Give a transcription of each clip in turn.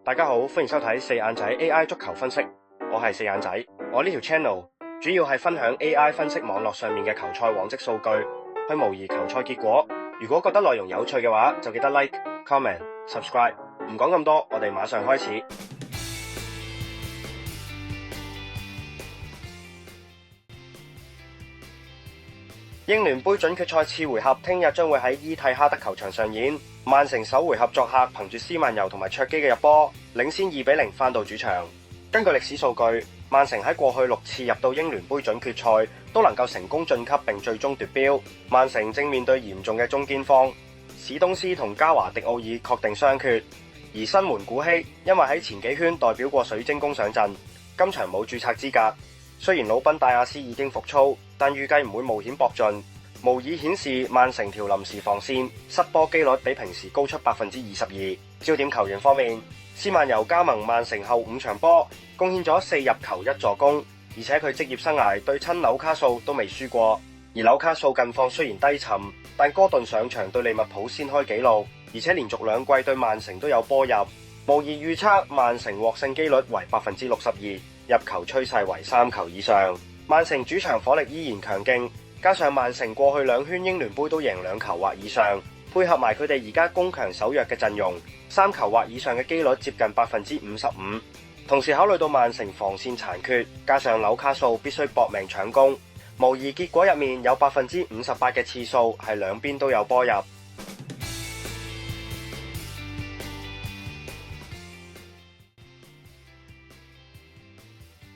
大家好，歡迎收睇四眼仔 AI 足球分析，我係四眼仔。我呢條 channel 主要係分享 AI 分析網絡上面嘅球賽往績數據，去模擬球賽結果。如果覺得內容有趣嘅話，就記得 like、comment、subscribe。唔講咁多，我哋馬上開始。英聯杯準決賽次回合聽日將會喺伊蒂哈德球場上演。曼城首回合作客憑住斯曼尤同埋卓基嘅入波，領先2-0返到主場。根據歷史數據，曼城喺過去6次入到英聯杯準決賽都能夠成功晉級並最終奪標。曼城正面對嚴重嘅中堅荒，史東斯同加華迪奧爾確定傷缺，而新門古希因為喺前幾圈代表過水晶宮上陣，今場冇註冊資格。雖然魯賓戴亞斯已經復操，但預計唔會冒險搏盡。模擬顯示曼城條臨時防線失波機率比平時高出22%。焦點球員方面，斯曼尤加盟曼城後5場波，貢獻咗4入球1助攻，而且佢職業生涯對親紐卡素都未輸過。而紐卡素近況雖然低沉，但哥頓上場對利物浦先開紀錄，而且連續2季對曼城都有波入。模擬預測曼城獲勝機率為62%，入球趨勢為3球以上。曼城主場火力依然強勁，加上曼城過去2圈英聯杯都贏2球或以上，配合埋佢哋而家攻強守弱嘅陣容，3球或以上嘅機率接近55%。同時考慮到曼城防線殘缺，加上紐卡素必須搏命搶攻，模擬結果入面有58%嘅次數係兩邊都有波入。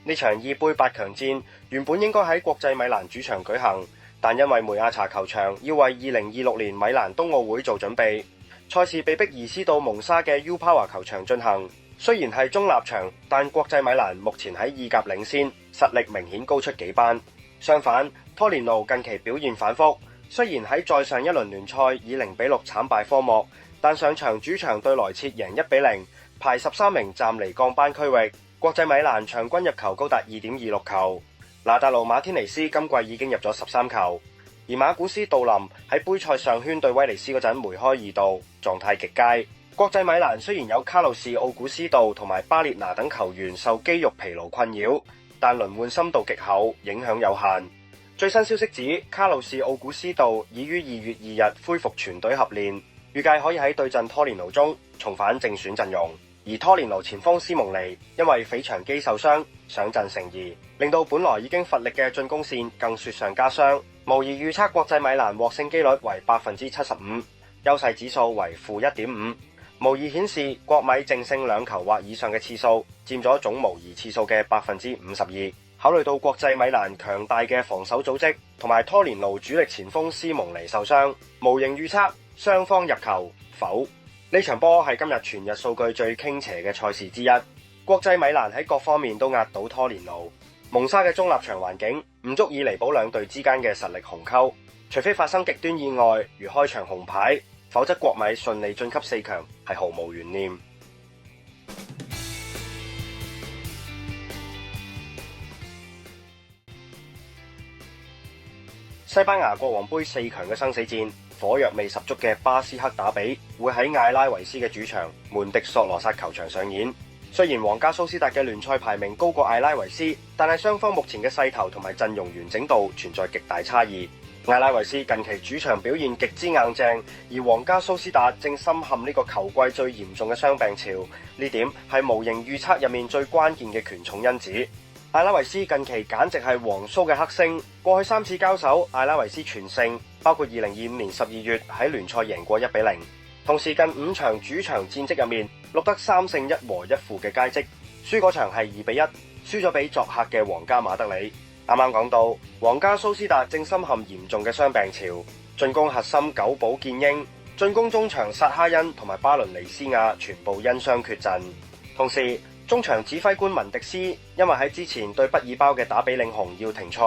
呢場意杯8強戰原本應該喺國際米蘭主場舉行，但因為梅亞查球場要為2026年米蘭冬奧會做準備，賽事被迫移師到蒙沙嘅 U Power 球場進行。雖然係中立場，但國際米蘭目前喺意甲領先，實力明顯高出幾班。相反，拖連奴近期表現反覆，雖然喺再上一輪聯賽以0-6慘敗科莫，但上場主場對萊切贏1-0，排13名暫離降班區域。國際米蘭場均入球高達2.26球，拿達魯馬天尼斯今季已經入咗13球，而馬古斯杜林喺杯賽上圈對威尼斯嗰陣梅開2度，狀態極佳。國際米蘭雖然有卡路士奧古斯道同埋巴列拿等球員受肌肉疲勞困擾，但輪換深度極厚，影響有限。最新消息指，卡路士奧古斯道已於2月2日恢復全隊合練，預計可以喺對陣拖連奴中重返正選陣容。而拖連奴前鋒斯蒙尼因為腓腸肌受傷上陣成疑，令到本來已經乏力嘅進攻線更雪上加霜。模擬預測國際米蘭獲勝機率為75%，優勢指數為-1.5。模擬顯示國米淨勝2球或以上嘅次數佔咗總模擬次數嘅52%。考慮到國際米蘭強大嘅防守組織同埋拖連奴主力前鋒斯蒙尼受傷，模型預測雙方入球否。呢場波係今日全日數據最傾斜嘅賽事之一。國際米蘭喺各方面都壓倒拖連奴，蒙沙嘅中立場環境唔足以彌補兩隊之間嘅實力鴻溝，除非發生極端意外如開場紅牌，否則國米順利晉級4強係毫無懸念。西班牙國王杯4強嘅生死戰，火藥味十足嘅巴斯克打比會喺艾拉維斯嘅主場門迪索羅薩球場上演。雖然皇家蘇斯達嘅聯賽排名高過艾拉維斯，但係雙方目前嘅勢頭同埋陣容完整度存在極大差異。艾拉維斯近期主場表現極之硬淨，而皇家蘇斯達正深陷呢個球季最嚴重嘅傷病潮，呢點係模型預測入面最關鍵嘅權重因子。艾拉維斯近期簡直係皇蘇嘅黑星，過去3次交手，艾拉維斯全勝，包括2025年12月喺聯賽贏過1-0，同時近5場主場戰績入面錄得3勝1和1負嘅佳績，輸嗰場係2-1，輸咗俾作客嘅皇家馬德里。啱啱講到，皇家蘇斯達正深陷嚴重嘅傷病潮，進攻核心久保建英、進攻中場薩哈恩同埋巴倫尼斯亞全部因傷缺陣，同時中場指揮官文迪斯因為喺之前對畢爾包嘅打比領紅要停賽，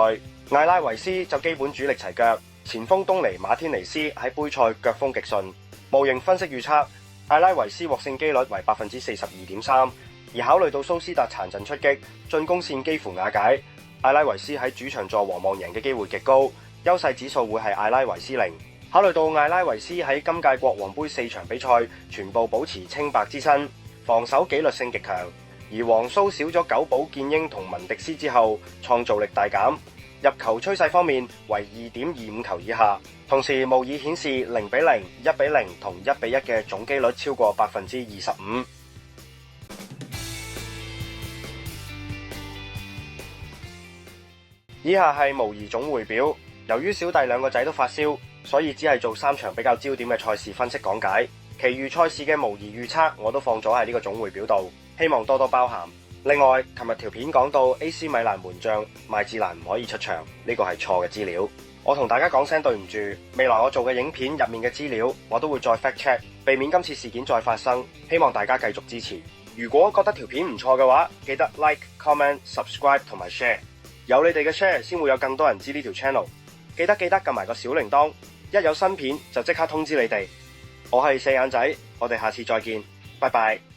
艾拉維斯就基本主力齊腳，前鋒東尼馬天尼斯喺杯賽腳風極順。模型分析預測艾拉維斯獲勝機率為42.3%，而考慮到蘇斯達殘陣出擊，進攻線幾乎瓦解，艾拉維斯喺主場坐和望贏嘅機會極高，優勢指數會係艾拉維斯0。考慮到艾拉維斯喺今屆國王杯4場比賽全部保持清白之身，防守紀律性極強，而皇蘇少咗久保建英同文迪斯之後，創造力大減，入球趨勢方面為2.25球以下，同時模擬顯示0-0、1-0同1-1嘅總機率超過25%。以下係模擬總匯表，由於小弟兩個仔都發燒，所以只係做3場比較焦點嘅賽事分析講解，其餘賽事嘅模擬預測我都放咗喺呢個總匯表度，希望多多包涵。另外，琴日條片講到 AC 米蘭門將麥治蘭唔可以出場，呢個係錯嘅資料，我同大家講聲對唔住，未來我做嘅影片入面嘅資料我都會再 fact check，避免今次事件再發生，希望大家繼續支持。如果覺得條片唔錯嘅話，記得 like、comment、subscribe 同埋 share， 有你哋嘅 share 先會有更多人知呢條 channel。記得撳埋個小鈴鐺，一有新片就即刻通知你哋。我係四眼仔，我哋下次再見，拜拜。